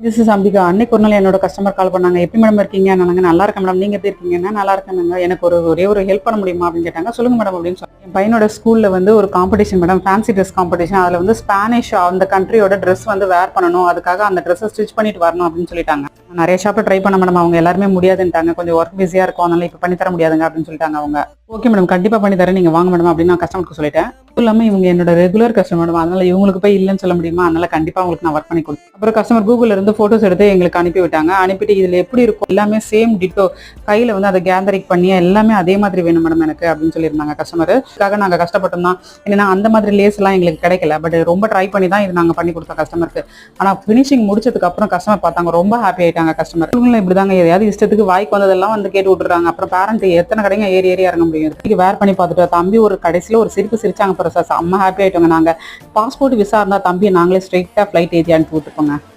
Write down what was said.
This is Ambika. அன்னைக்கு ஒரு நாள் என்னோட கஸ்டமர் கால் பண்ணாங்க. எப்படி மேடம் இருக்கீங்க? நாங்க நல்லா இருக்கேன் மேடம். நீங்க எப்படி இருக்கீங்கன்னா நல்லா இருக்கேங்க. எனக்கு ஒரே ஒரு ஹெல்ப் பண்ண முடியுமா அப்படின்னு கேட்டாங்க. சொல்லுங்க மேடம் அப்படின்னு சொன்னேன். என் பையனோட ஸ்கூல்ல ஒரு competition madam, fancy dress competition. அதுல ஸ்பானிஷ் அந்த கண்ட்ரியோட ட்ரெஸ் வேர் பண்ணணும். அதுக்காக அந்த ட்ரெஸ்ஸை ஸ்டிச் பண்ணிட்டு வரணும் அப்படின்னு சொல்லிட்டாங்க. நிறைய ஷாப்ல ட்ரை பண்ண மேடம், அவங்க எல்லாருமே முடியாதுன்ட்டாங்க. கொஞ்சம் ஒர்க் பிஸியா இருக்கும், அதனால இப்ப பண்ணி தர முடியாதுங்க அப்படின்னு சொல்லிட்டாங்க அவங்க. ஓகே மேடம், கண்டிப்பா பண்ணி தரேன், நீங்க வாங்க மேடம் அப்படின்னு நான் கஸ்டமருக்கு சொல்லிட்டேன். இல்லாம இவங்க என்னோட ரெகுலர் கஸ்டமர், அதனால இவங்களுக்கு போய் இல்லைன்னு சொல்ல முடியுமா? அதனால கண்டிப்பா உங்களுக்கு நான் ஒர்க் பண்ணி கொடுத்தேன். அப்புறம் கஸ்டமர் கூகுள்ல இருந்து போட்டோஸ் எடுத்து எங்களுக்கு அனுப்பி விட்டாங்க. அனுப்பிட்டு இதுல எப்படி இருக்கும் எல்லாமே சேம் டிட்டோ, கையில அதை கேதரிங் பண்ணி எல்லாமே அதே மாதிரி வேணும் மேடம் எனக்கு அப்படின்னு சொல்லியிருந்தாங்க கஸ்டமர். இதுக்காக நாங்க கஷ்டப்பட்டோம் தான். ஏன்னா அந்த மாதிரி லேஸ் எல்லாம் எங்களுக்கு கிடைக்கல. பட் ரொம்ப ட்ரை பண்ணி தான் இது நாங்க பண்ணி கொடுத்தோம் கஸ்டமருக்கு. ஆனா பினிஷிங் முடிச்சதுக்கு அப்புறம் கஸ்டமர் பார்த்தாங்க, ரொம்ப ஹாப்பி ஆயிட்டாங்க கஸ்டமர். இப்படிதாங்க எதையாவது இஷ்டத்துக்கு வாய்க்கு வந்ததெல்லாம் கேட்டு விட்டுறாங்க. அப்புறம் பேரண்ட் எத்தனை கடைங்க ஏறி ஏறி இறங்க முடியும். வேர் பண்ணி பார்த்துட்டு தம்பி ஒரு கடைசியில ஒரு சிரிப்பு சிரிச்சாங்க. சார் செம்ம ஹாப்பி ஆயிட்டோங்க. நாங்க பாஸ்போர்ட் விசா இருந்தா தம்பியை நாங்களே ஸ்ட்ரெயிட்டா ஃபிளைட் ஏற்றி அனுப்பி விட்டுப்போங்க.